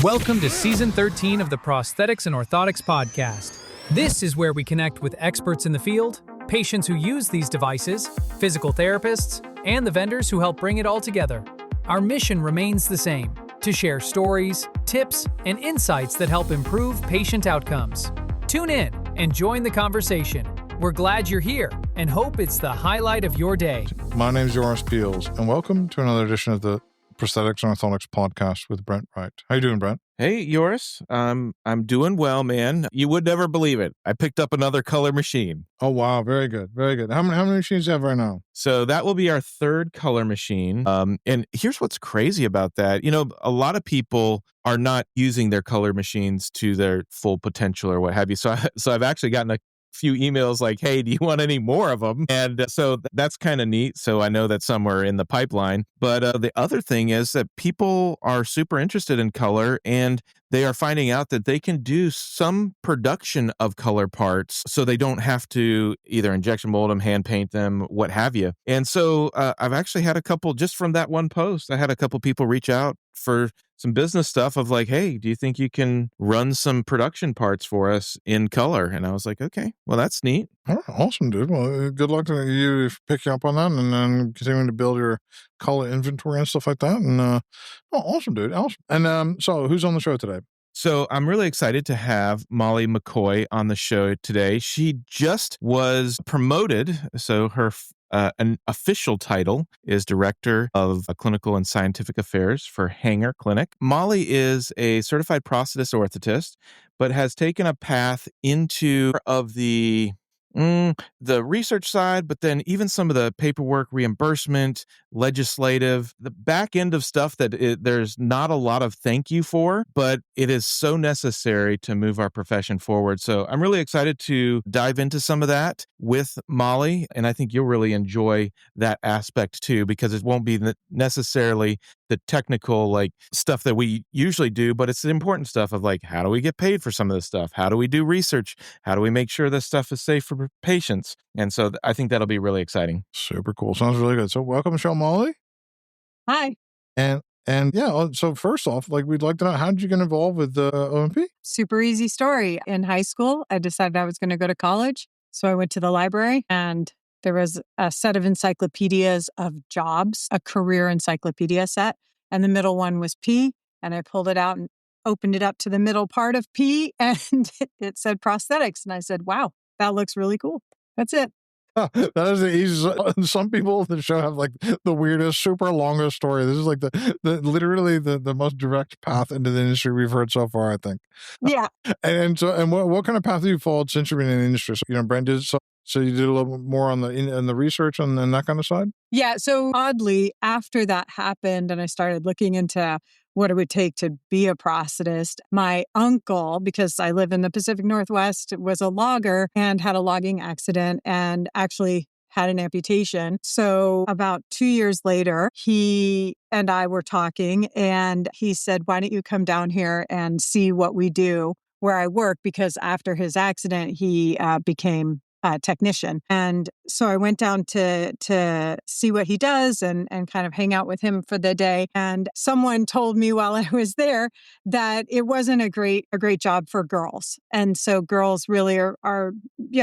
Welcome to Season 13 of the Prosthetics and Orthotics Podcast. This is where we connect with experts in the field, patients who use these devices, physical therapists, and the vendors who help bring it all together. Our mission remains the same: to share stories, tips, and insights that help improve patient outcomes. Tune in and join the conversation. We're glad you're here and hope it's the highlight of your day. My name is Joris Beals, and welcome to another edition of the Prosthetics and Orthotics Podcast with Brent Wright. How you doing, Brent? Hey, Joris. I'm doing well, man. You would never believe it. I picked up another color machine. Oh, wow. Very good. Very good. How many machines do you have right now? So that will be our third color machine. And here's what's crazy about that. You know, a lot of people are not using their color machines to their full potential or what have you. So I've actually gotten a few emails like, hey, do you want any more of them? And so that's kind of neat. So I know that some are in the pipeline. But the other thing is that people are super interested in color, and they are finding out that they can do some production of color parts so they don't have to either injection mold them, hand paint them, what have you. And so I've actually had a couple, just from that one post, I had a couple people reach out for some business stuff of like, hey, do you think you can run some production parts for us in color? And I was like, okay, well, that's neat. All right, awesome, dude. Well, good luck to you picking up on that and then continuing to build your color inventory and stuff like that. And awesome, dude. Awesome. And so who's on the show today? So I'm really excited to have Molly McCoy on the show today. She just was promoted. So her an official title is Director of Clinical and Scientific Affairs for Hanger Clinic. Molly is a certified prosthetist orthotist, but has taken a path into the research side, but then even some of the paperwork, reimbursement, legislative, the back end of stuff that there's not a lot of thank you for, but it is so necessary to move our profession forward. So I'm really excited to dive into some of that with Molly, and I think you'll really enjoy that aspect too, because it won't be necessarily the technical like stuff that we usually do, but it's the important stuff of like, how do we get paid for some of this stuff? How do we do research? How do we make sure this stuff is safe for patients? And so I think that'll be really exciting. Super cool. Sounds really good. So welcome to the show, Molly. Hi. And yeah, so first off, like we'd like to know, how did you get involved with the OMP? Super easy story. In high school, I decided I was going to go to college. So I went to the library and there was a set of encyclopedias of jobs, a career encyclopedia set. And the middle one was P. And I pulled it out and opened it up to the middle part of P. And it said prosthetics. And I said, wow, that looks really cool. That's it. That is the easiest. Some people on the show have like the weirdest, super longest story. This is like literally the most direct path into the industry we've heard so far, I think. Yeah. And what kind of path have you followed since you've been in the industry? So, Brent did so you did a little bit more on the research and that kind of side? Yeah. So oddly, after that happened and I started looking into what it would take to be a prosthetist, my uncle, because I live in the Pacific Northwest, was a logger and had a logging accident and actually had an amputation. So about 2 years later, he and I were talking and he said, why don't you come down here and see what we do where I work? Because after his accident, he became technician. And so I went down to see what he does and kind of hang out with him for the day. And someone told me while I was there that it wasn't a great job for girls. And so girls really are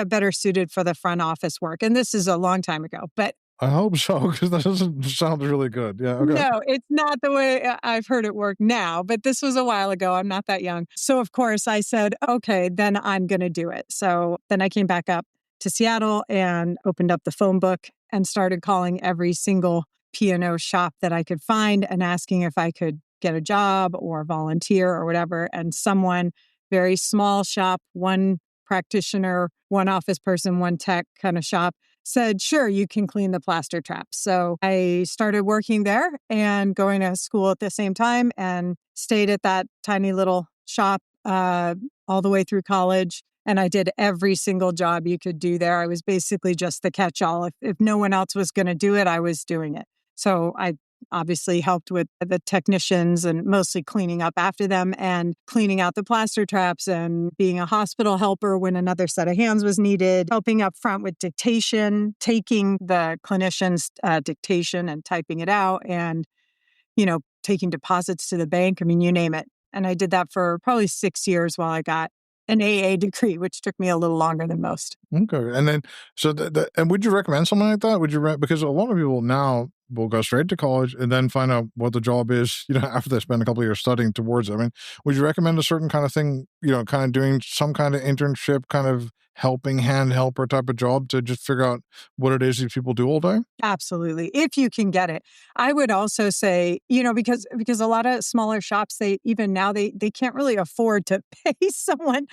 better suited for the front office work. And this is a long time ago, but I hope so, because that doesn't sound really good. Yeah. Okay. No, it's not the way I've heard it work now, but this was a while ago. I'm not that young. So of course I said, okay, then I'm going to do it. So then I came back up to Seattle and opened up the phone book and started calling every single P&O shop that I could find and asking if I could get a job or volunteer or whatever. And someone, very small shop, one practitioner, one office person, one tech kind of shop, said, sure, you can clean the plaster traps. So I started working there and going to school at the same time and stayed at that tiny little shop all the way through college. And I did every single job you could do there. I was basically just the catch-all. If no one else was going to do it, I was doing it. So I obviously helped with the technicians and mostly cleaning up after them and cleaning out the plaster traps and being a hospital helper when another set of hands was needed, helping up front with dictation, taking the clinician's dictation and typing it out and, taking deposits to the bank. I mean, you name it. And I did that for probably 6 years while I got an AA degree, which took me a little longer than most. Okay. And then, so, and would you recommend something like that? Would you, because a lot of people now will go straight to college and then find out what the job is, after they spend a couple of years studying towards it. I mean, would you recommend a certain kind of thing, kind of doing some kind of internship, kind of helping hand helper type of job to just figure out what it is these people do all day? Absolutely. If you can get it. I would also say, because a lot of smaller shops, even now they can't really afford to pay someone,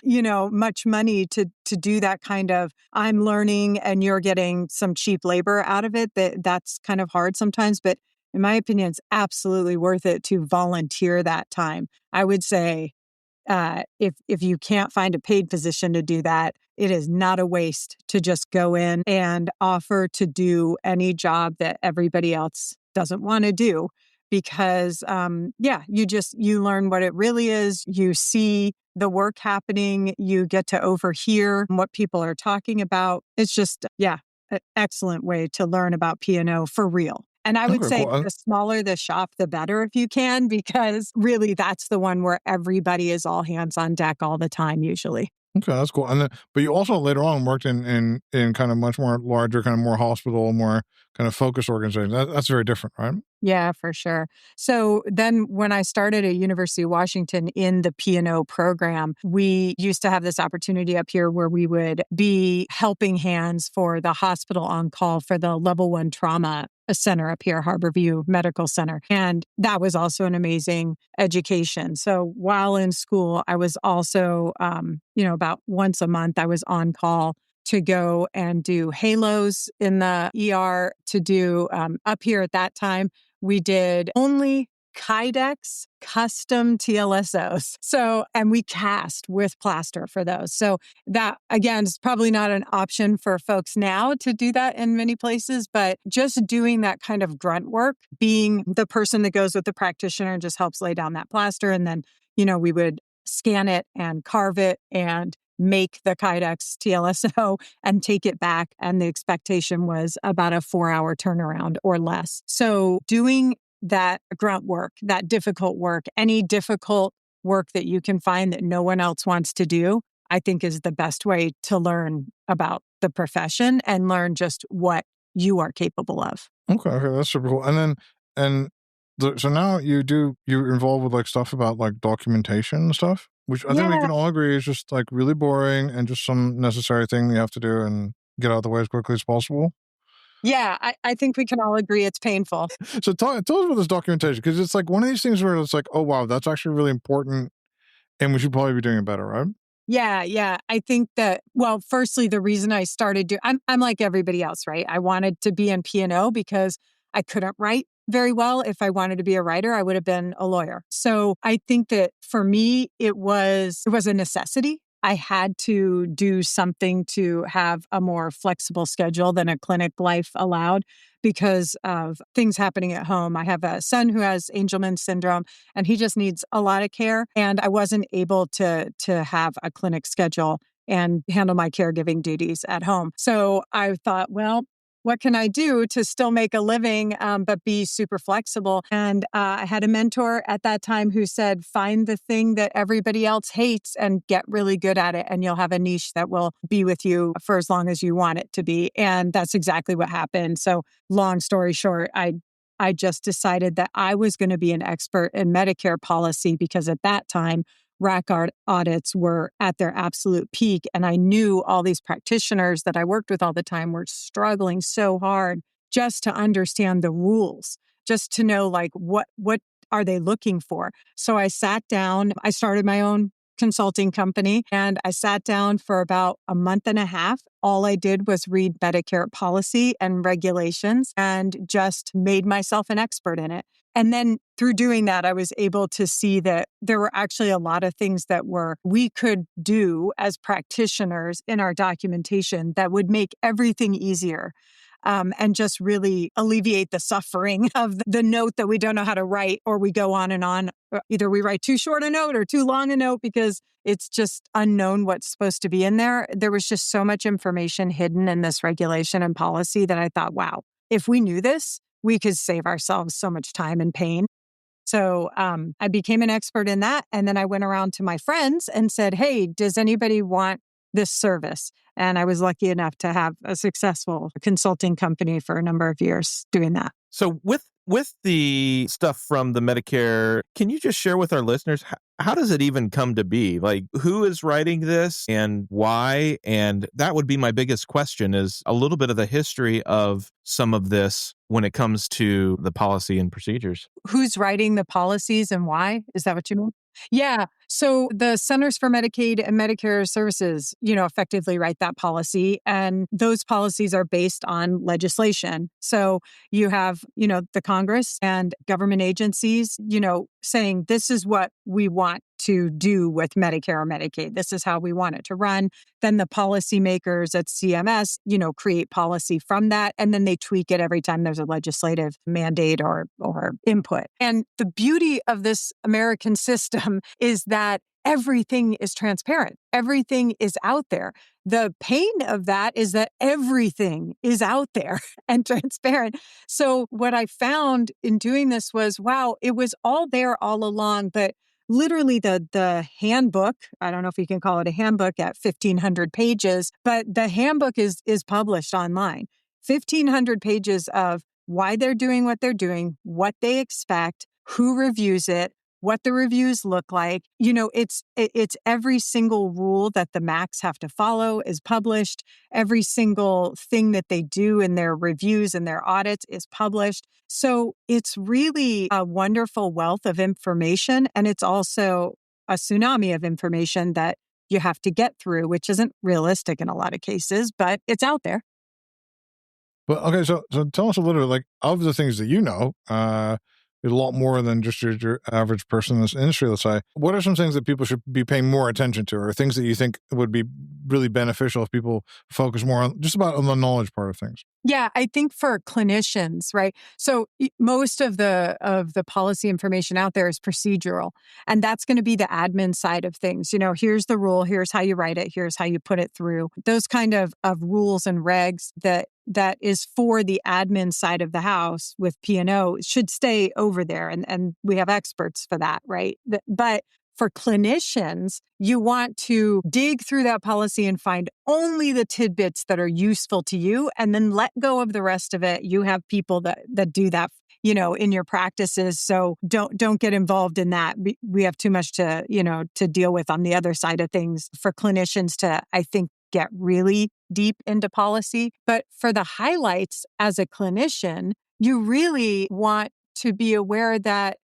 much money to do that kind of, I'm learning and you're getting some cheap labor out of it. That's kind of hard sometimes, but in my opinion, it's absolutely worth it to volunteer that time. I would say, if you can't find a paid physician to do that, it is not a waste to just go in and offer to do any job that everybody else doesn't want to do. Because, you learn what it really is. You see the work happening. You get to overhear what people are talking about. It's just, an excellent way to learn about P&O for real. And I would Okay, say cool. the smaller the shop, the better if you can, because really that's the one where everybody is all hands on deck all the time, usually. Okay, that's cool. And then, but you also later on worked in kind of much more larger, kind of more hospital, more kind of focused organizations. That's very different, right? Yeah, for sure. So then when I started at University of Washington in the P&O program, we used to have this opportunity up here where we would be helping hands for the hospital on call for the level 1 trauma center up here, Harborview Medical Center. And that was also an amazing education. So while in school, I was also, about once a month, I was on call to go and do halos in the ER, to do up here at that time. We did only Kydex custom TLSOs. So, and we cast with plaster for those. So that, again, is probably not an option for folks now to do that in many places, but just doing that kind of grunt work, being the person that goes with the practitioner and just helps lay down that plaster. And then, we would scan it and carve it and make the Kydex TLSO and take it back. And the expectation was about a 4-hour turnaround or less. So doing that grunt work, that difficult work, any difficult work that you can find that no one else wants to do, I think is the best way to learn about the profession and learn just what you are capable of. Okay, that's super cool. And then, so now you're involved with like stuff about like documentation and stuff, which I think we Yeah. can all agree is just like really boring and just some necessary thing you have to do and get out of the way as quickly as possible. Yeah, I think we can all agree it's painful. So tell us about this documentation, because it's like one of these things where it's like, oh wow, that's actually really important, and we should probably be doing it better, right? Yeah. I think that, well, firstly, the reason I started I'm like everybody else, right? I wanted to be in P&O because I couldn't write very well. If I wanted to be a writer, I would have been a lawyer. So I think that for me, it was a necessity. I had to do something to have a more flexible schedule than a clinic life allowed because of things happening at home. I have a son who has Angelman syndrome, and he just needs a lot of care. And I wasn't able to have a clinic schedule and handle my caregiving duties at home. So I thought, well, what can I do to still make a living, but be super flexible? And I had a mentor at that time who said, find the thing that everybody else hates and get really good at it. And you'll have a niche that will be with you for as long as you want it to be. And that's exactly what happened. So long story short, I just decided that I was going to be an expert in Medicare policy because at that time, RAC audits were at their absolute peak. And I knew all these practitioners that I worked with all the time were struggling so hard just to understand the rules, just to know like what are they looking for. So I sat down, I started my own consulting company, and I sat down for about a month and a half. All I did was read Medicare policy and regulations and just made myself an expert in it. And then through doing that, I was able to see that there were actually a lot of things that we could do as practitioners in our documentation that would make everything easier. And just really alleviate the suffering of the note that we don't know how to write, or we go on and on. Either we write too short a note or too long a note because it's just unknown what's supposed to be in there. There was just so much information hidden in this regulation and policy that I thought, wow, if we knew this, we could save ourselves so much time and pain. So I became an expert in that. And then I went around to my friends and said, hey, does anybody want this service? And I was lucky enough to have a successful consulting company for a number of years doing that. So with the stuff from the Medicare, can you just share with our listeners, how does it even come to be? Like, who is writing this and why? And that would be my biggest question, is a little bit of the history of some of this when it comes to the policy and procedures. Who's writing the policies and why? Is that what you mean? Yeah. So the Centers for Medicaid and Medicare Services, effectively write that policy. And those policies are based on legislation. So you have, the Congress and government agencies, saying this is what we want to do with Medicare or Medicaid. This is how we want it to run. Then the policymakers at CMS, create policy from that. And then they tweak it every time there's a legislative mandate or input. And the beauty of this American system is that everything is transparent. Everything is out there. The pain of that is that everything is out there and transparent. So what I found in doing this was, wow, it was all there all along, but literally the handbook, I don't know if you can call it a handbook at 1,500 pages, but the handbook is published online. 1,500 pages of why they're doing what they're doing, what they expect, who reviews it, what the reviews look like. It's every single rule that the MACs have to follow is published. Every single thing that they do in their reviews and their audits is published. So it's really a wonderful wealth of information. And it's also a tsunami of information that you have to get through, which isn't realistic in a lot of cases, but it's out there. But okay, so tell us a little bit, like, of the things that a lot more than just your average person in this industry, let's say. What are some things that people should be paying more attention to, or things that you think would be really beneficial if people focus more on the knowledge part of things? Yeah, I think for clinicians, right? So most of the policy information out there is procedural, and that's going to be the admin side of things. Here's the rule, here's how you write it, here's how you put it through. Those kind of rules and regs that is for the admin side of the house with P&O should stay over there, and we have experts for that, right? But for clinicians, you want to dig through that policy and find only the tidbits that are useful to you, and then let go of the rest of it. You have people that do that, in your practices. So don't get involved in that. We have too much to deal with on the other side of things for clinicians to, I think, get really deep into policy. But for the highlights as a clinician, you really want to be aware that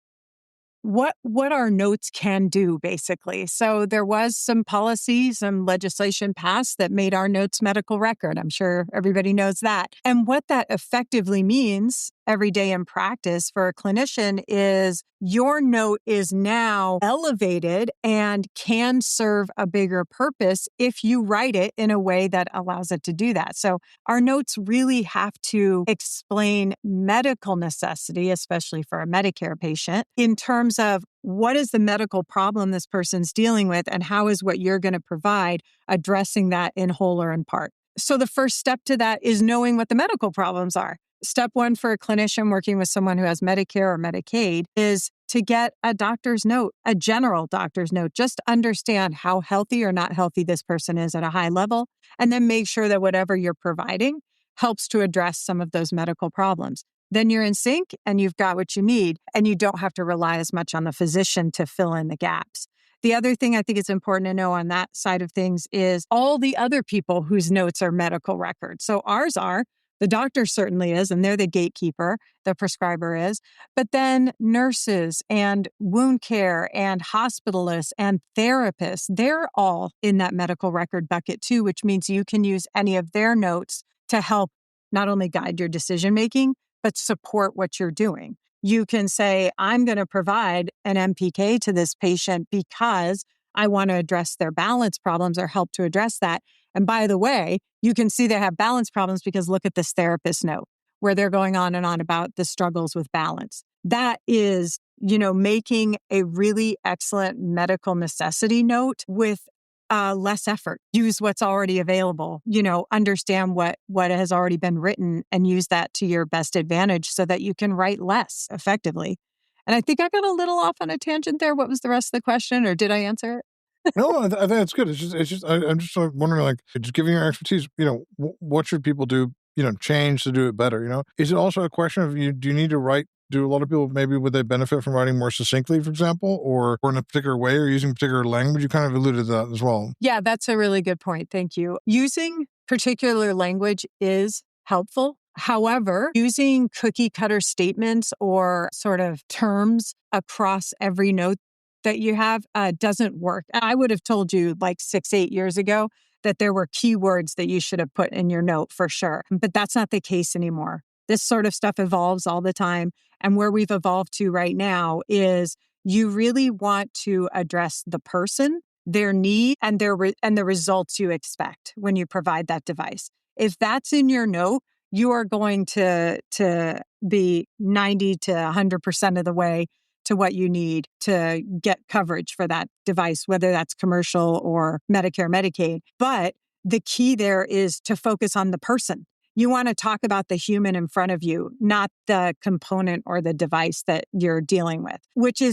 what our notes can do, basically. So there was some policy, some legislation passed that made our notes medical record. I'm sure everybody knows that. And what that effectively means every day in practice for a clinician is your note is now elevated and can serve a bigger purpose if you write it in a way that allows it to do that. So our notes really have to explain medical necessity, especially for a Medicare patient, in terms of what is the medical problem this person's dealing with and how is what you're going to provide addressing that in whole or in part. So the first step to that is knowing what the medical problems are. Step one for a clinician working with someone who has Medicare or Medicaid is to get a doctor's note, a general doctor's note, just understand how healthy or not healthy this person is at a high level, and then make sure that whatever you're providing helps to address some of those medical problems. Then you're in sync and you've got what you need, and you don't have to rely as much on the physician to fill in the gaps. The other thing I think is important to know on that side of things is all the other people whose notes are medical records. So ours are, the doctor certainly is, and they're the gatekeeper, the prescriber is, but then nurses and wound care and hospitalists and therapists, they're all in that medical record bucket too, which means you can use any of their notes to help not only guide your decision-making, but support what you're doing. You can say, I'm going to provide an MPK to this patient because I want to address their balance problems or help to address that. And by the way, you can see they have balance problems because look at this therapist note where they're going on and on about the struggles with balance. That is, making a really excellent medical necessity note with less effort. Use what's already available, understand what has already been written and use that to your best advantage so that you can write less effectively. And I think I got a little off on a tangent there. What was the rest of the question, or did I answer it? No, I think it's good. I'm just wondering, like, just giving your expertise, what should people do, change to do it better? Is it also a question of do you need to write? Do a lot of people, maybe would they benefit from writing more succinctly, for example, or in a particular way, or using particular language? You kind of alluded to that as well. Yeah, that's a really good point. Thank you. Using particular language is helpful. However, using cookie cutter statements or sort of terms across every note that you have doesn't work. I would have told you like 6-8 years ago that there were keywords that you should have put in your note for sure. But that's not the case anymore. This sort of stuff evolves all the time. And where we've evolved to right now is you really want to address the person, their need, and the results you expect when you provide that device. If that's in your note, you are going to be 90 to 100% of the way to what you need to get coverage for that device, whether that's commercial or Medicare, Medicaid. But the key there is to focus on the person. You want to talk about the human in front of you, not the component or the device that you're dealing with, which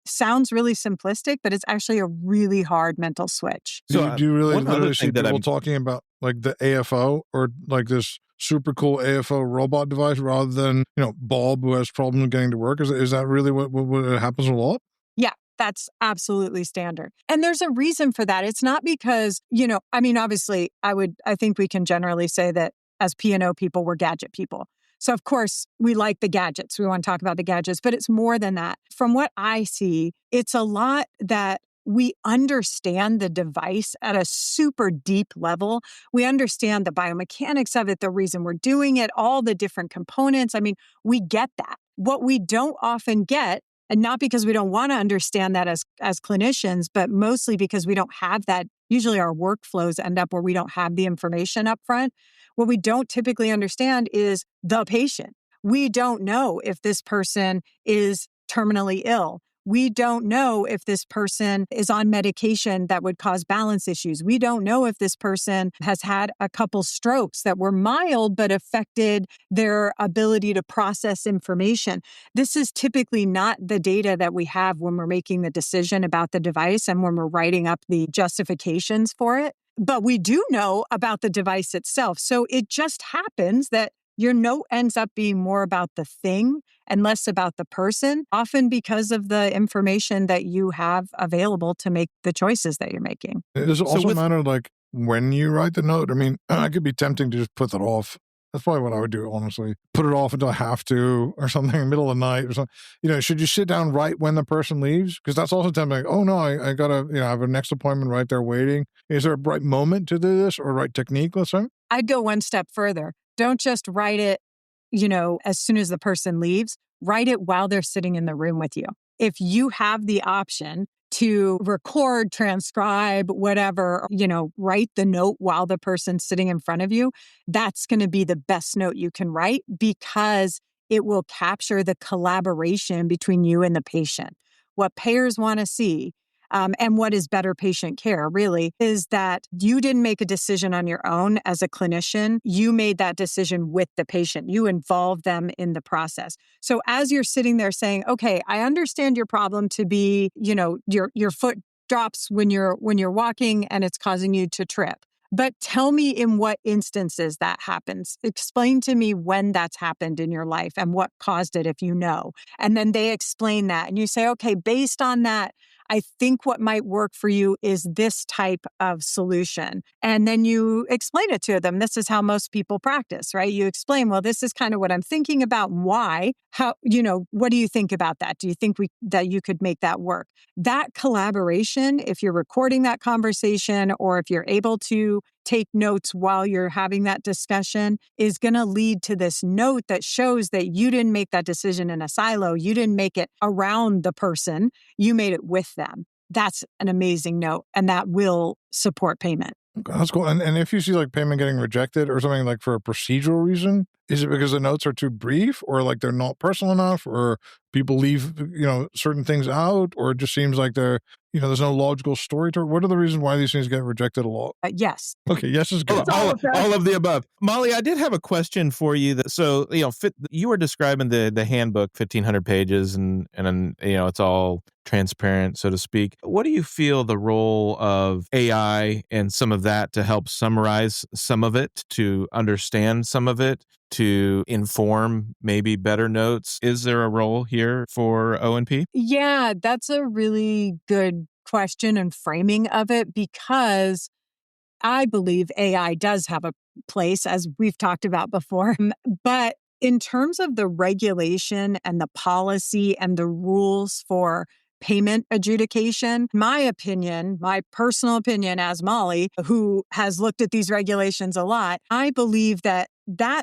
sounds really simplistic, but it's actually a really hard mental switch. Do you really one other literally see thing that people I'm- talking about like the AFO or like this super cool AFO robot device rather than, Bob who has problems getting to work? Is that really what happens a lot? Yeah, that's absolutely standard. And there's a reason for that. It's not because, obviously I think we can generally say that as P&O people, we're gadget people. So of course we like the gadgets. We want to talk about the gadgets, but it's more than that. From what I see, it's a lot that we understand the device at a super deep level. We understand the biomechanics of it, the reason we're doing it, all the different components. We get that. What we don't often get, and not because we don't want to understand that as clinicians, but mostly because we don't have that. Usually our workflows end up where we don't have the information up front. What we don't typically understand is the patient. We don't know if this person is terminally ill. We don't know if this person is on medication that would cause balance issues. We don't know if this person has had a couple strokes that were mild but affected their ability to process information. This is typically not the data that we have when we're making the decision about the device and when we're writing up the justifications for it. But we do know about the device itself. So it just happens that your note ends up being more about the thing and less about the person, often because of the information that you have available to make the choices that you're making. Does it also matter, like, when you write the note? I could be tempting to just put that off. That's probably what I would do, honestly. Put it off until I have to or something in the middle of the night or something. Should you sit down right when the person leaves? Because that's also tempting. Like, oh, no, I got to I have a next appointment right there waiting. Is there a right moment to do this or right technique, let's say? I'd go one step further. Don't just write it, as soon as the person leaves. Write it while they're sitting in the room with you. If you have the option to record, transcribe, whatever, write the note while the person's sitting in front of you, that's going to be the best note you can write because it will capture the collaboration between you and the patient. What payers want to see, and what is better patient care really, is that you didn't make a decision on your own as a clinician. You made that decision with the patient. You involved them in the process. So as you're sitting there saying, okay, I understand your problem to be, your foot drops when you're walking and it's causing you to trip. But tell me in what instances that happens. Explain to me when that's happened in your life and what caused it if you know. And then they explain that. And you say, okay, based on that, I think what might work for you is this type of solution. And then you explain it to them. This is how most people practice, right? You explain, well, this is kind of what I'm thinking about. Why? How, what do you think about that? Do you think that you could make that work? That collaboration, if you're recording that conversation or if you're able to take notes while you're having that discussion, is going to lead to this note that shows that you didn't make that decision in a silo. You didn't make it around the person. You made it with them. That's an amazing note, and that will support payment. Okay, that's cool. And if you see like payment getting rejected or something like for a procedural reason, Is it because the notes are too brief, or like they're not personal enough, or people leave, certain things out, or it just seems like there's no logical story to it? What are the reasons why these things get rejected a lot? Yes. Okay, yes is good. All of the above. Molly, I did have a question for you. You were describing the handbook, 1,500 pages, and it's all transparent, so to speak. What do you feel the role of AI and some of that to help summarize some of it, to understand some of it, to inform maybe better notes? Is there a role here for O&P? Yeah, that's a really good question and framing of it, because I believe AI does have a place, as we've talked about before. But in terms of the regulation and the policy and the rules for payment adjudication, my personal opinion as Molly, who has looked at these regulations a lot, I believe that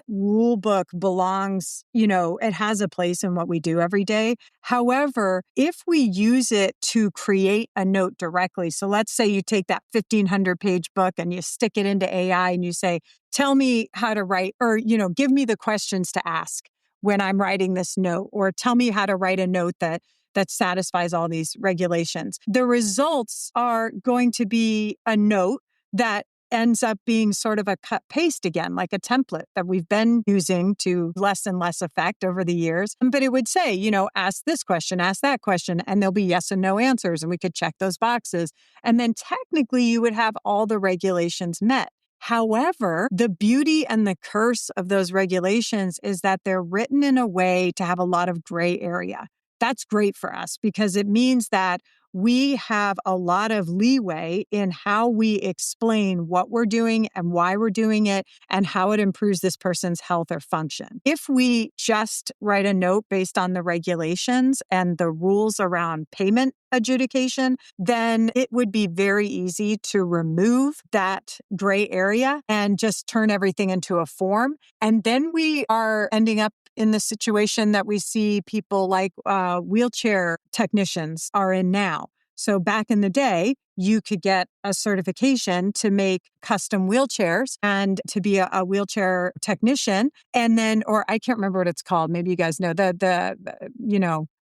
rule book belongs, it has a place in what we do every day. However, if we use it to create a note directly, so let's say you take that 1,500 page book and you stick it into AI and you say, tell me how to write, or, give me the questions to ask when I'm writing this note, or tell me how to write a note that satisfies all these regulations. The results are going to be a note that ends up being sort of a cut paste again, like a template that we've been using to less and less effect over the years. But it would say, ask this question, ask that question, and there'll be yes and no answers, and we could check those boxes. And then technically you would have all the regulations met. However, the beauty and the curse of those regulations is that they're written in a way to have a lot of gray area. That's great for us because it means that we have a lot of leeway in how we explain what we're doing and why we're doing it and how it improves this person's health or function. If we just write a note based on the regulations and the rules around payment adjudication, then it would be very easy to remove that gray area and just turn everything into a form. And then we are ending up in the situation that we see people like wheelchair technicians are in now. So back in the day, you could get a certification to make custom wheelchairs and to be a wheelchair technician. And then, or I can't remember what it's called. Maybe you guys know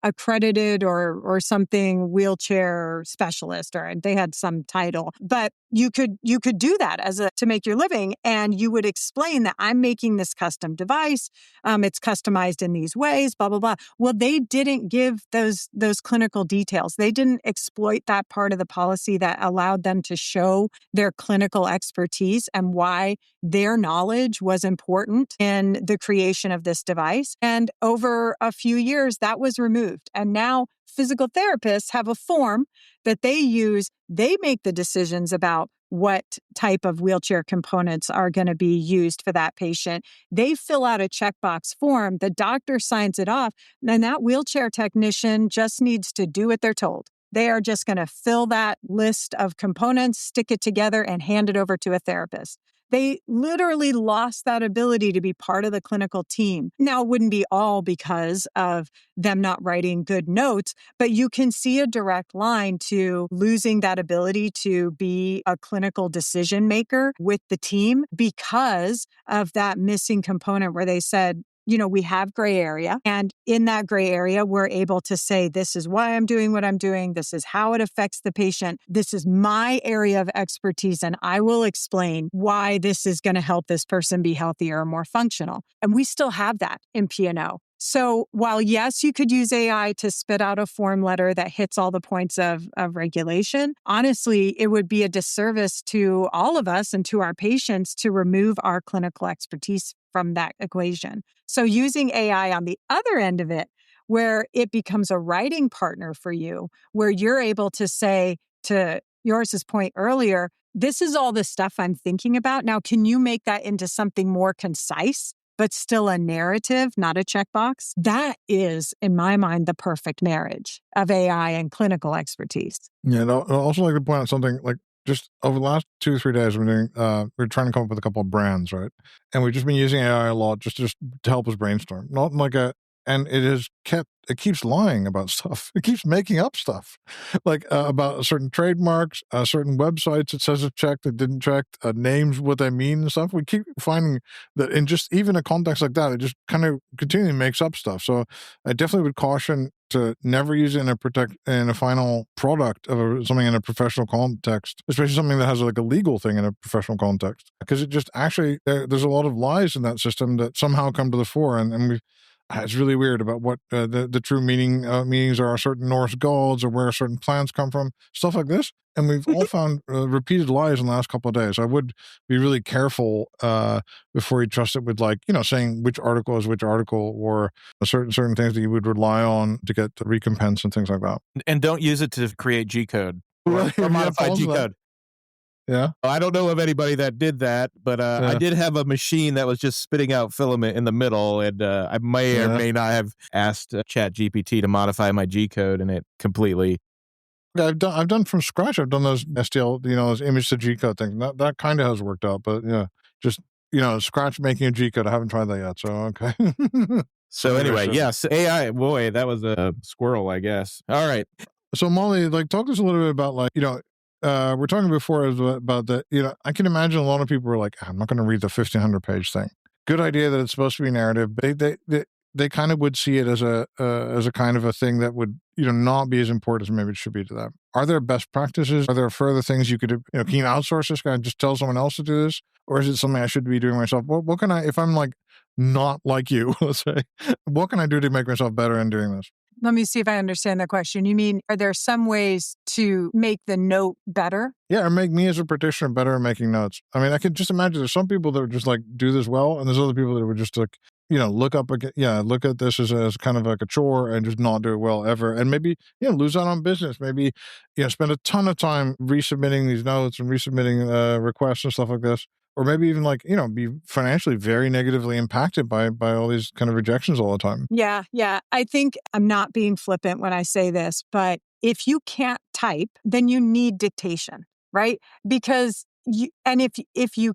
accredited or something wheelchair specialist, or they had some title, but you could do that to make your living. And you would explain that I'm making this custom device. It's customized in these ways, blah, blah, blah. Well, they didn't give those clinical details. They didn't exploit that part of the policy that allowed them to show their clinical expertise and why their knowledge was important in the creation of this device. And over a few years, that was removed. And now physical therapists have a form that they use. They make the decisions about what type of wheelchair components are going to be used for that patient. They fill out a checkbox form. The doctor signs it off. And that wheelchair technician just needs to do what they're told. They are just going to fill that list of components, stick it together, and hand it over to a therapist. They literally lost that ability to be part of the clinical team. Now, it wouldn't be all because of them not writing good notes, but you can see a direct line to losing that ability to be a clinical decision maker with the team because of that missing component where they said, we have gray area. And in that gray area, we're able to say, this is why I'm doing what I'm doing. This is how it affects the patient. This is my area of expertise. And I will explain why this is going to help this person be healthier or more functional. And we still have that in P&O. So while, yes, you could use AI to spit out a form letter that hits all the points of regulation, honestly, it would be a disservice to all of us and to our patients to remove our clinical expertise from that equation. So using AI on the other end of it, where it becomes a writing partner for you, where you're able to say, to Joris's point earlier, this is all the stuff I'm thinking about. Now, can you make that into something more concise, but still a narrative, not a checkbox? That is, in my mind, the perfect marriage of AI and clinical expertise. Yeah, and I'd also like to point out something like just over the last 2 or 3 days, we're trying to come up with a couple of brands, right? And we've just been using AI a lot just to help us brainstorm. Not in like a and it keeps lying about stuff. It keeps making up stuff, like about certain trademarks, certain websites. It says it checked, it didn't check, names, what they mean and stuff. We keep finding that in just even a context like that, it just kind of continually makes up stuff. So I definitely would caution to never use it in a final product of something in a professional context, especially something that has like a legal thing in a professional context, because it just actually there's a lot of lies in that system that somehow come to the fore, and it's really weird about what the true meanings are, certain Norse gods or where certain plants come from, stuff like this. And we've all found repeated lies in the last couple of days. I would be really careful before you trust it with, like, saying which article is which article, or certain things that you would rely on to get the recompense and things like that. And don't use it to create G code Really? or modify G code. Yeah. I don't know of anybody that did that, but I did have a machine that was just spitting out filament in the middle, and I may or may not have asked ChatGPT to modify my G code, and it completely. I've done from scratch. I've done those STL, those image to G code things. That kind of has worked out, but yeah, just scratch making a G code. I haven't tried that yet, so okay. So anyway, yes, AI. Boy, that was a squirrel, I guess. All right. So Molly, talk to us a little bit about we're talking before about that. I can imagine a lot of people are like, I'm not going to read the 1,500-page thing. Good idea that it's supposed to be narrative, but they kind of would see it as a kind of a thing that would not be as important as maybe it should be to them. Are there best practices? Are there further things you could can you outsource this? Can I just tell someone else to do this, or is it something I should be doing myself? What can I, if I'm like not like you, let's say, what can I do to make myself better in doing this? Let me see if I understand the question. You mean, are there some ways to make the note better? Yeah, or make me as a practitioner better at making notes. I mean, I can just imagine there's some people that would just do this well, and there's other people that would just look at this as kind of like a chore and just not do it well ever. And maybe, lose out on business. Maybe, spend a ton of time resubmitting these notes and resubmitting requests and stuff like this. Or maybe even be financially very negatively impacted by all these kind of rejections all the time. Yeah. I think I'm not being flippant when I say this, but if you can't type, then you need dictation, right? Because if you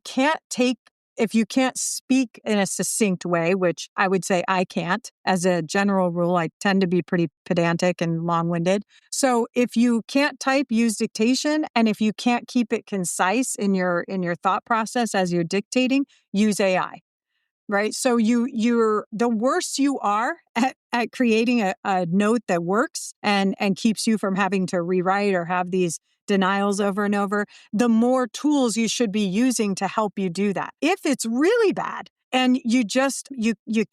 can't speak in a succinct way, which I would say I can't, as a general rule, I tend to be pretty pedantic and long-winded. So if you can't type, use dictation. And if you can't keep it concise in your thought process as you're dictating, use AI. Right. So you're the worse you are at creating a note that works and keeps you from having to rewrite or have these denials over and over, the more tools you should be using to help you do that. If it's really bad and you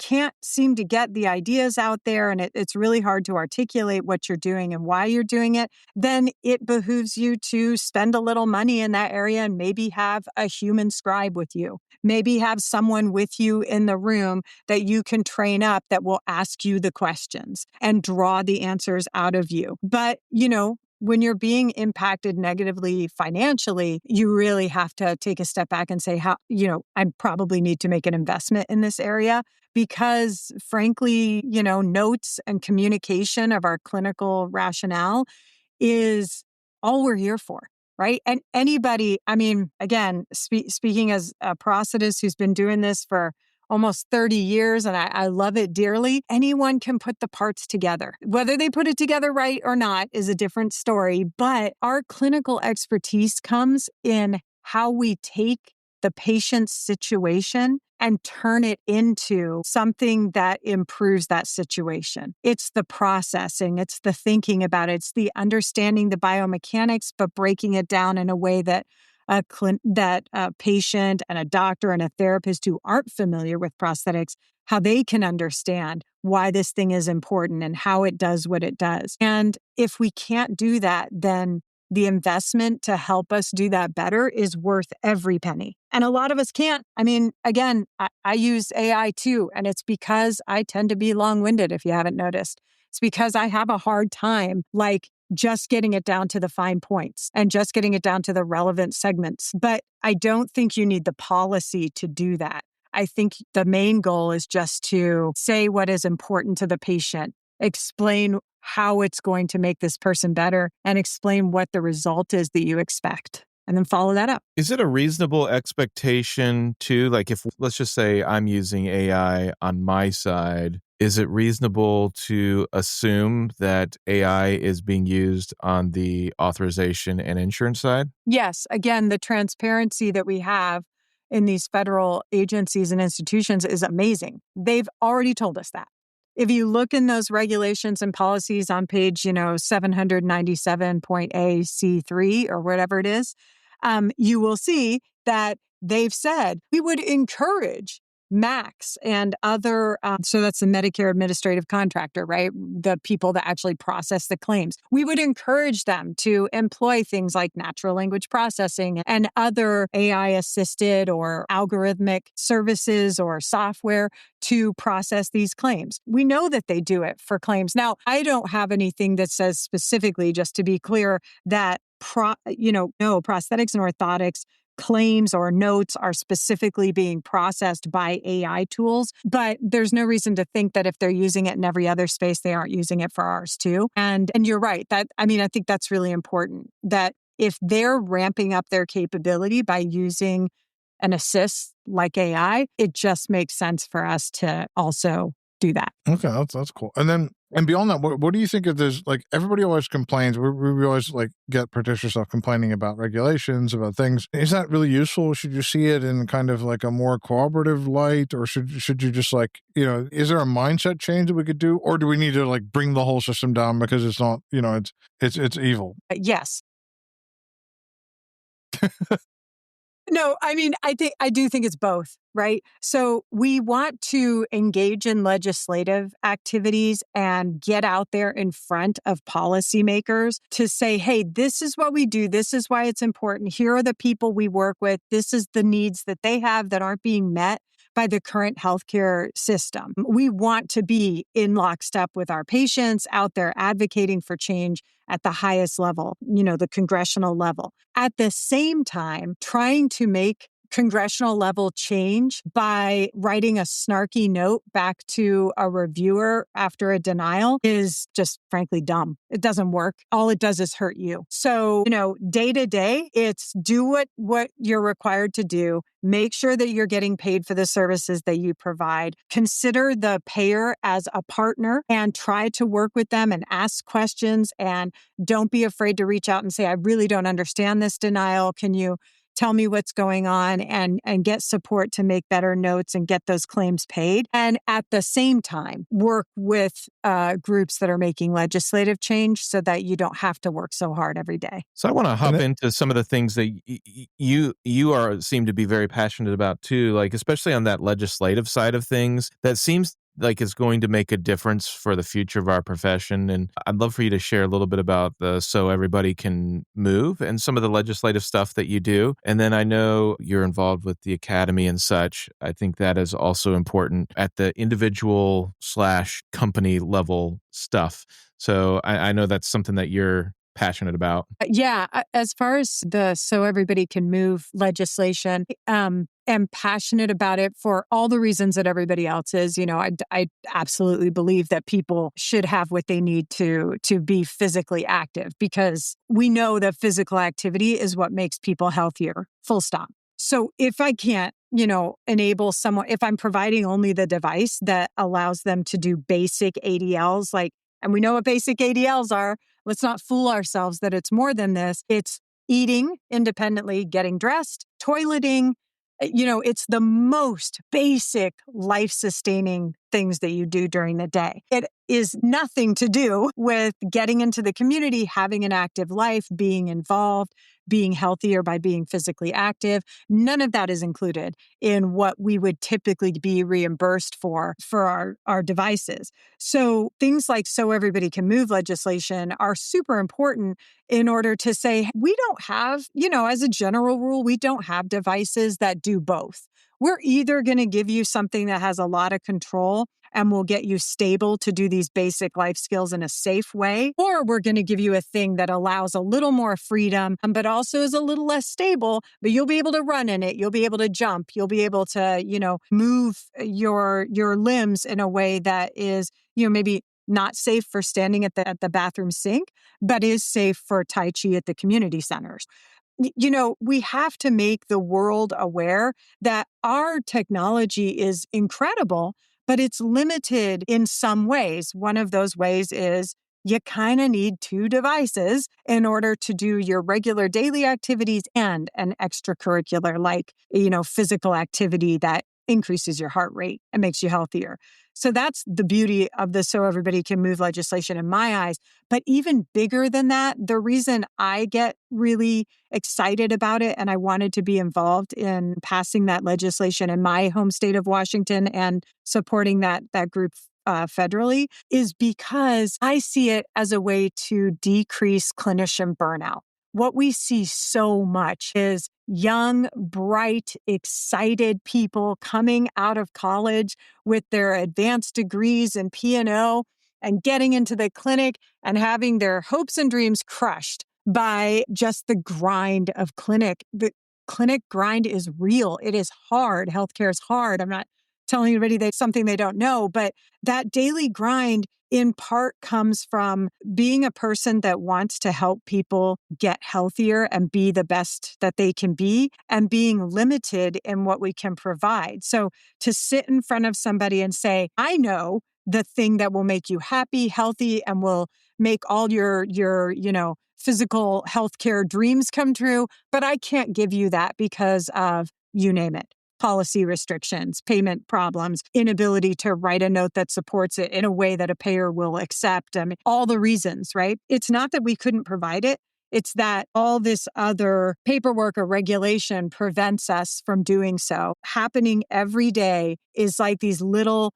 can't seem to get the ideas out there and it's really hard to articulate what you're doing and why you're doing it, then it behooves you to spend a little money in that area and maybe have a human scribe with you. Maybe have someone with you in the room that you can train up that will ask you the questions and draw the answers out of you. But, when you're being impacted negatively financially, you really have to take a step back and say, I probably need to make an investment in this area because frankly, notes and communication of our clinical rationale is all we're here for. Right. And anybody, again, speaking as a prosthetist who's been doing this for almost 30 years, and I love it dearly, anyone can put the parts together. Whether they put it together right or not is a different story. But our clinical expertise comes in how we take the patient's situation and turn it into something that improves that situation. It's the processing, it's the thinking about it, it's the understanding the biomechanics, but breaking it down in a way that a patient and a doctor and a therapist who aren't familiar with prosthetics, how they can understand why this thing is important and how it does what it does. And if we can't do that, then the investment to help us do that better is worth every penny. And a lot of us can't. Again, I use AI too, and it's because I tend to be long-winded, if you haven't noticed. It's because I have a hard time, just getting it down to the fine points and just getting it down to the relevant segments. But I don't think you need the policy to do that. I think the main goal is just to say what is important to the patient, explain how it's going to make this person better, and explain what the result is that you expect. and then follow that up. Is it a reasonable expectation too? Like if, let's just say I'm using AI on my side, is it reasonable to assume that AI is being used on the authorization and insurance side? Yes. Again, the transparency that we have in these federal agencies and institutions is amazing. They've already told us that. If you look in those regulations and policies on page, 797.AC3 or whatever it is, you will see that they've said we would encourage Max and other, so that's the Medicare administrative contractor, right? The people that actually process the claims. We would encourage them to employ things like natural language processing and other AI assisted or algorithmic services or software to process these claims. We know that they do it for claims. Now, I don't have anything that says specifically, just to be clear, that prosthetics and orthotics claims or notes are specifically being processed by AI tools, but there's no reason to think that if they're using it in every other space, they aren't using it for ours too. And you're right. I think that's really important, that if they're ramping up their capability by using an assist like AI, it just makes sense for us to also do that. Okay, that's cool. And beyond that, what do you think of this? Like, everybody always complains. We always get Patricia stuff complaining about regulations, about things. Is that really useful? Should you see it in kind of like a more cooperative light, or should you just is there a mindset change that we could do, or do we need to bring the whole system down because it's not, it's evil? Yes. No, I do think it's both, right? So we want to engage in legislative activities and get out there in front of policymakers to say, hey, this is what we do. This is why it's important. Here are the people we work with. This is the needs that they have that aren't being met by the current healthcare system. We want to be in lockstep with our patients, out there advocating for change at the highest level, the congressional level. At the same time, trying to make congressional level change by writing a snarky note back to a reviewer after a denial is just frankly dumb. It doesn't work. All it does is hurt you. So, day to day, it's do what you're required to do. Make sure that you're getting paid for the services that you provide. Consider the payer as a partner and try to work with them and ask questions, and don't be afraid to reach out and say, I really don't understand this denial. Can you tell me what's going on, and get support to make better notes and get those claims paid. And at the same time, work with groups that are making legislative change so that you don't have to work so hard every day. So I want to hop into some of the things that you seem to be very passionate about too, like especially on that legislative side of things. That seems like it's going to make a difference for the future of our profession. And I'd love for you to share a little bit about the So Everybody Can Move and some of the legislative stuff that you do. And then I know you're involved with the academy and such. I think that is also important at the individual/company level stuff. So I know that's something that you're passionate about. Yeah. As far as the So Everybody Can Move legislation, am passionate about it for all the reasons that everybody else is. I absolutely believe that people should have what they need to be physically active, because we know that physical activity is what makes people healthier, full stop. So if I can't, enable someone, if I'm providing only the device that allows them to do basic ADLs, and we know what basic ADLs are. Let's not fool ourselves that it's more than this. It's eating independently, getting dressed, toileting. It's the most basic life-sustaining things that you do during the day. It is nothing to do with getting into the community, having an active life, being involved, being healthier by being physically active. None of that is included in what we would typically be reimbursed for our devices. So things like So Everybody Can Move legislation are super important in order to say, we don't have, as a general rule, we don't have devices that do both. We're either going to give you something that has a lot of control and will get you stable to do these basic life skills in a safe way, or we're going to give you a thing that allows a little more freedom, but also is a little less stable, but you'll be able to run in it. You'll be able to jump. You'll be able to, move your limbs in a way that is, maybe not safe for standing at the bathroom sink, but is safe for Tai Chi at the community centers. We have to make the world aware that our technology is incredible, but it's limited in some ways. One of those ways is you kind of need two devices in order to do your regular daily activities and an extracurricular, like, physical activity that increases your heart rate and makes you healthier. So that's the beauty of the So Everybody Can Move legislation in my eyes. But even bigger than that, the reason I get really excited about it and I wanted to be involved in passing that legislation in my home state of Washington and supporting that group federally is because I see it as a way to decrease clinician burnout. What we see so much is young, bright, excited people coming out of college with their advanced degrees in P&O and getting into the clinic and having their hopes and dreams crushed by just the grind of clinic. The clinic grind is real. It is hard. Healthcare is hard. I'm not telling anybody that's something they don't know, but that daily grind in part comes from being a person that wants to help people get healthier and be the best that they can be and being limited in what we can provide. So to sit in front of somebody and say, I know the thing that will make you happy, healthy, and will make all your physical healthcare dreams come true, but I can't give you that because of, you name it, policy restrictions, payment problems, inability to write a note that supports it in a way that a payer will accept. I mean, all the reasons, right? It's not that we couldn't provide it. It's that all this other paperwork or regulation prevents us from doing so. Happening every day is like these little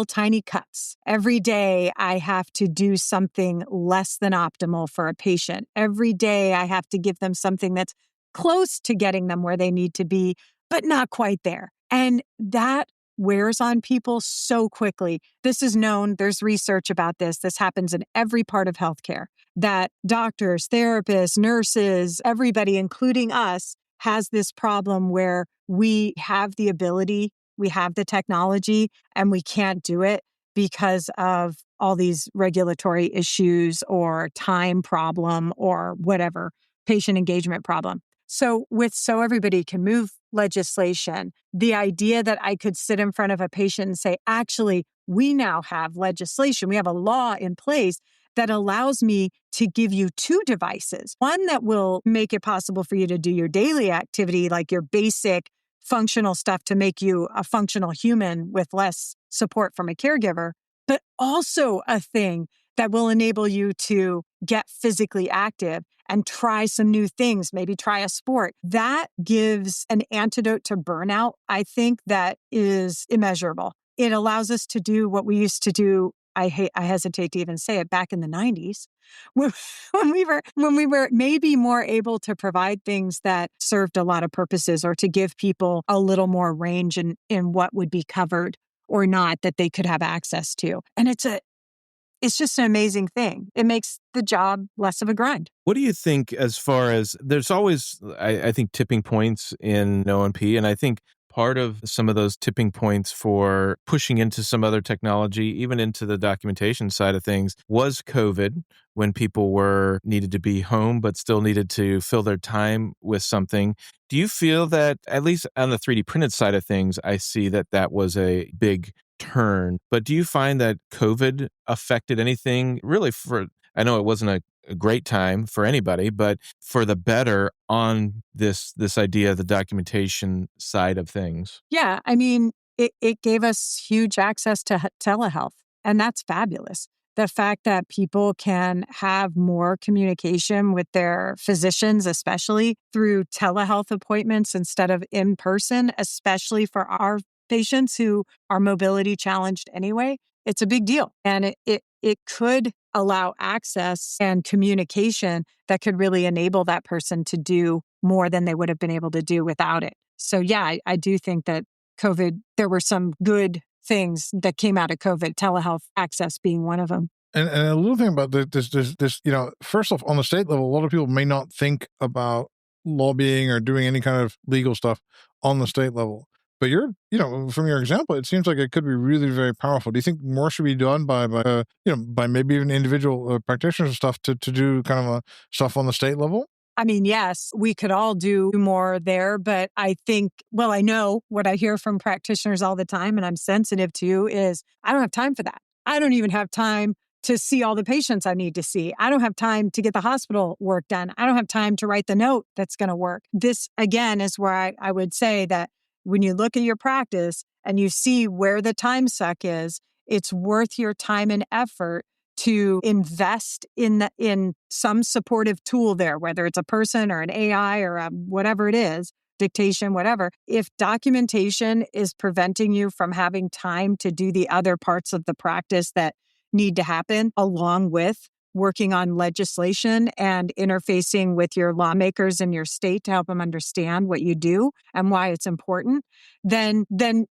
tiny cuts. Every day I have to do something less than optimal for a patient. Every day I have to give them something that's close to getting them where they need to be, but not quite there. And that wears on people so quickly. This is known. There's research about this. This happens in every part of healthcare, that doctors, therapists, nurses, everybody, including us, has this problem where we have the ability, we have the technology, and we can't do it because of all these regulatory issues or time problem or whatever, patient engagement problem. So with So Everybody Can Move legislation, the idea that I could sit in front of a patient and say, actually, we now have legislation, we have a law in place that allows me to give you two devices, one that will make it possible for you to do your daily activity, like your basic functional stuff to make you a functional human with less support from a caregiver, but also a thing that will enable you to get physically active and try some new things, maybe try a sport. That gives an antidote to burnout, I think, that is immeasurable. It allows us to do what we used to do. I hesitate to even say it, back in the 90s, when we were maybe more able to provide things that served a lot of purposes, or to give people a little more range in what would be covered or not that they could have access to. And it's just an amazing thing. It makes the job less of a grind. What do you think, as far as there's always, I think, tipping points in O&P, and I think part of some of those tipping points for pushing into some other technology, even into the documentation side of things, was COVID, when people needed to be home but still needed to fill their time with something. Do you feel that, at least on the 3D printed side of things, I see that was a big turn, but do you find that COVID affected anything really I know it wasn't a great time for anybody, but for the better on this idea of the documentation side of things? Yeah, I mean, it gave us huge access to telehealth, and that's fabulous. The fact that people can have more communication with their physicians, especially through telehealth appointments instead of in person, especially for our patients who are mobility challenged anyway, it's a big deal. And it could allow access and communication that could really enable that person to do more than they would have been able to do without it. So yeah, I do think that COVID, there were some good things that came out of COVID, telehealth access being one of them. And a little thing about this, first off, on the state level, a lot of people may not think about lobbying or doing any kind of legal stuff on the state level. But from your example, it seems like it could be really very powerful. Do you think more should be done by maybe even individual practitioners and stuff to do kind of stuff on the state level? I mean, yes, we could all do more there, but I think, well, I know what I hear from practitioners all the time, and I'm sensitive to is I don't have time for that. I don't even have time to see all the patients I need to see. I don't have time to get the hospital work done. I don't have time to write the note that's going to work. This, again, is where I would say that when you look at your practice and you see where the time suck is, it's worth your time and effort to invest in some supportive tool there, whether it's a person or an AI or whatever it is, dictation, whatever. If documentation is preventing you from having time to do the other parts of the practice that need to happen, along with working on legislation and interfacing with your lawmakers in your state to help them understand what you do and why it's important, then the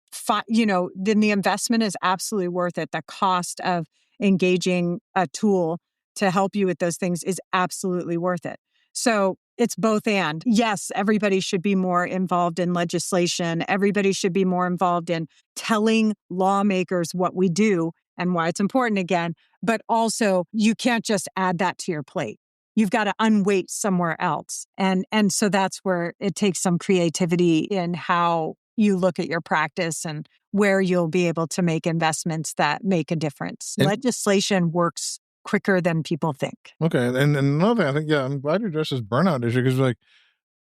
investment is absolutely worth it. The cost of engaging a tool to help you with those things is absolutely worth it. So it's both and. Yes, everybody should be more involved in legislation. Everybody should be more involved in telling lawmakers what we do and why it's important again. But also, you can't just add that to your plate. You've got to unweight somewhere else. And so that's where it takes some creativity in how you look at your practice and where you'll be able to make investments that make a difference. Legislation works quicker than people think. Okay. And another thing, I think, I'm glad you addressed this burnout issue because, like,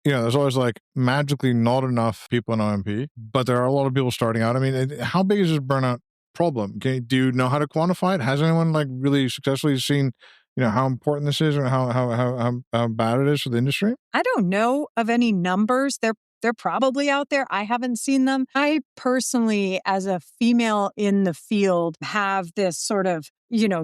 there's always like magically not enough people in OMP, but there are a lot of people starting out. I mean, how big is this burnout problem? Do you know how to quantify it? Has anyone like really successfully seen, how important this is or how bad it is for the industry? I don't know of any numbers. They're probably out there. I haven't seen them. I personally, as a female in the field, have this sort of,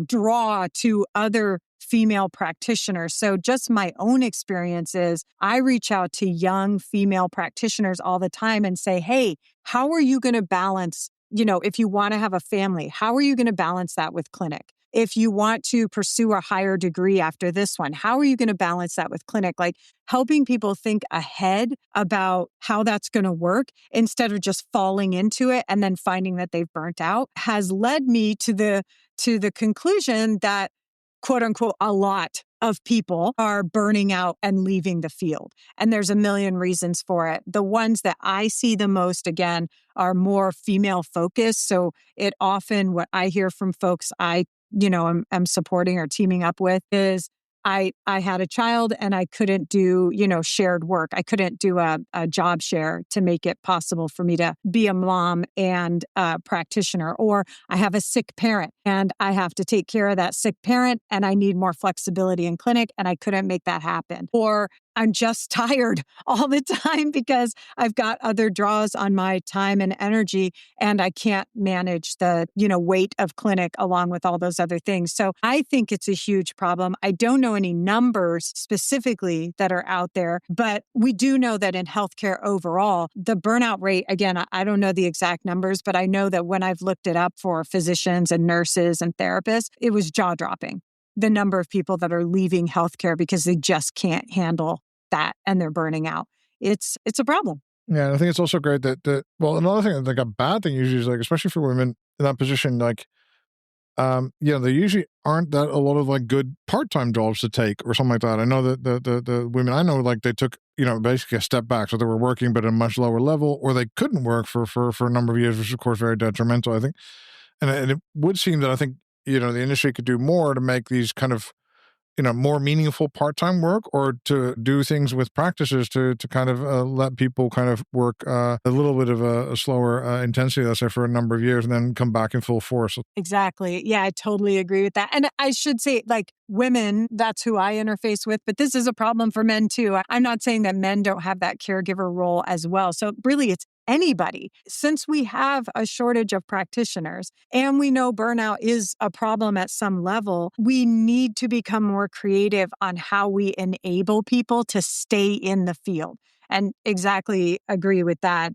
draw to other female practitioners. So just my own experience is I reach out to young female practitioners all the time and say, hey, how are you going to balance, if you want to have a family, how are you going to balance that with clinic? If you want to pursue a higher degree after this one, how are you going to balance that with clinic? Like helping people think ahead about how that's going to work instead of just falling into it and then finding that they've burnt out has led me to the conclusion that, quote unquote, a lot of people are burning out and leaving the field. And there's a million reasons for it. The ones that I see the most, again, are more female focused. So it often, what I hear from folks I'm supporting or teaming up with is I had a child and I couldn't do, shared work. I couldn't do a job share to make it possible for me to be a mom and a practitioner. Or I have a sick parent and I have to take care of that sick parent and I need more flexibility in clinic and I couldn't make that happen. Or I'm just tired all the time because I've got other draws on my time and energy and I can't manage the, weight of clinic along with all those other things. So I think it's a huge problem. I don't know any numbers specifically that are out there, but we do know that in healthcare overall, the burnout rate, again, I don't know the exact numbers, but I know that when I've looked it up for physicians and nurses and therapists, it was jaw-dropping. The number of people that are leaving healthcare because they just can't handle that and they're burning out. It's a problem. Yeah, and I think it's also great that well, another thing, like a bad thing usually is like, especially for women in that position, like, there usually aren't that a lot of like good part-time jobs to take or something like that. I know that the women I know, like they took, basically a step back. So they were working, but at a much lower level, or they couldn't work for a number of years, which is of course very detrimental, I think. And it would seem that I think, the industry could do more to make these kind of, more meaningful part-time work or to do things with practices to kind of let people kind of work a little bit of a slower intensity, let's say, for a number of years and then come back in full force. Exactly. Yeah, I totally agree with that. And I should say, like, women, that's who I interface with, but this is a problem for men too. I'm not saying that men don't have that caregiver role as well. So really, it's anybody. Since we have a shortage of practitioners and we know burnout is a problem at some level, we need to become more creative on how we enable people to stay in the field. And exactly agree with that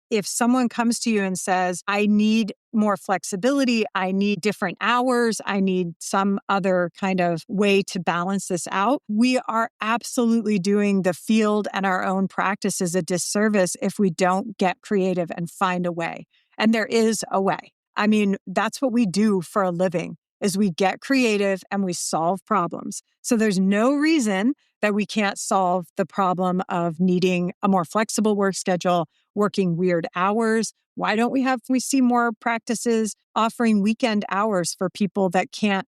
if someone comes to you and says, I need more flexibility, I need different hours, I need some other kind of way to balance this out, we are absolutely doing the field and our own practices a disservice if we don't get creative and find a way. And there is a way. I mean, that's what we do for a living, is we get creative and we solve problems. So there's no reason that we can't solve the problem of needing a more flexible work schedule, working weird hours. Why don't we see more practices offering weekend hours for people that can't,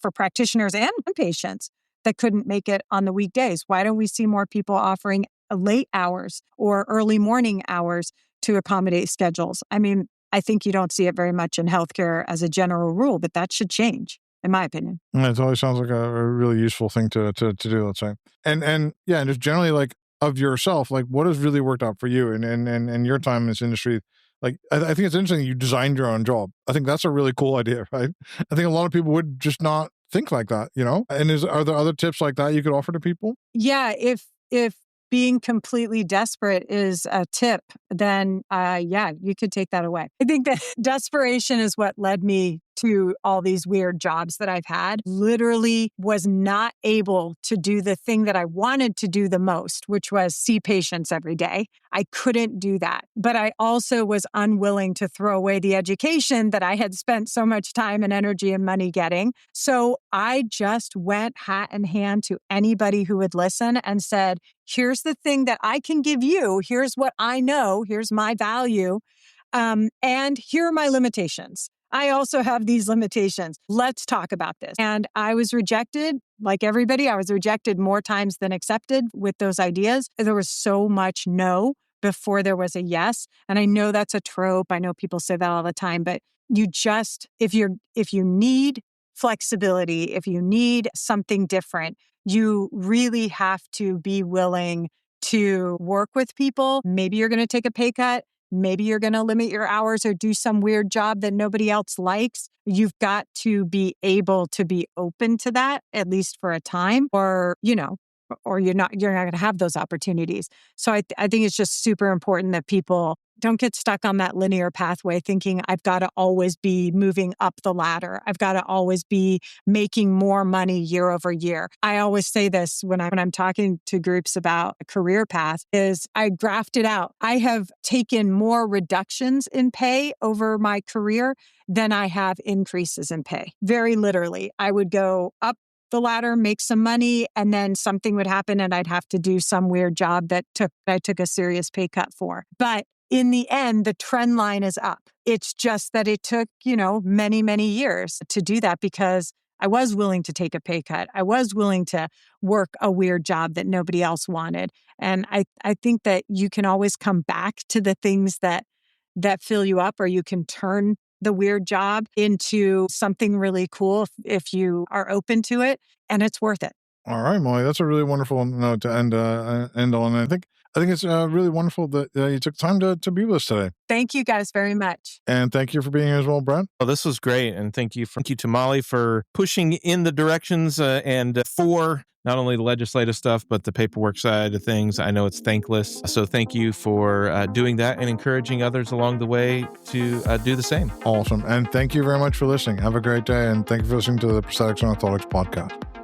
for practitioners and patients that couldn't make it on the weekdays? Why don't we see more people offering late hours or early morning hours to accommodate schedules? I mean, I think you don't see it very much in healthcare as a general rule, but that should change, in my opinion. It always sounds like a really useful thing to do, let's say. And yeah, and just generally like of yourself, like what has really worked out for you and your time in this industry? Like, I think it's interesting you designed your own job. I think that's a really cool idea, right? I think a lot of people would just not think like that, And are there other tips like that you could offer to people? Yeah, if being completely desperate is a tip, then you could take that away. I think that desperation is what led me to all these weird jobs that I've had. Literally was not able to do the thing that I wanted to do the most, which was see patients every day. I couldn't do that. But I also was unwilling to throw away the education that I had spent so much time and energy and money getting. So I just went hat in hand to anybody who would listen and said, here's the thing that I can give you. Here's what I know. Here's my value. And here are my limitations. I also have these limitations. Let's talk about this. And I was rejected, like everybody. I was rejected more times than accepted with those ideas. There was so much no before there was a yes. And I know that's a trope. I know people say that all the time, but you just, if you need flexibility, if you need something different, you really have to be willing to work with people. Maybe you're going to take a pay cut. Maybe you're going to limit your hours or do some weird job that nobody else likes. You've got to be able to be open to that, at least for a time, or you're not going to have those opportunities. So I think it's just super important that people don't get stuck on that linear pathway thinking I've got to always be moving up the ladder. I've got to always be making more money year over year. I always say this when I'm talking to groups about a career path is I graphed it out. I have taken more reductions in pay over my career than I have increases in pay. Very literally, I would go up the ladder, make some money, and then something would happen and I'd have to do some weird job that I took a serious pay cut for. But in the end, the trend line is up. It's just that it took, many, many years to do that because I was willing to take a pay cut. I was willing to work a weird job that nobody else wanted. And I think that you can always come back to the things that fill you up, or you can turn the weird job into something really cool if you are open to it, and it's worth it. All right, Molly, that's a really wonderful note to end on. I think it's really wonderful that you took time to be with us today. Thank you guys very much. And thank you for being here as well, Brent. Well, this was great. And thank you to Molly for pushing in the directions and for not only the legislative stuff, but the paperwork side of things. I know it's thankless. So thank you for doing that and encouraging others along the way to do the same. Awesome. And thank you very much for listening. Have a great day. And thank you for listening to the Prosthetics and Orthotics podcast.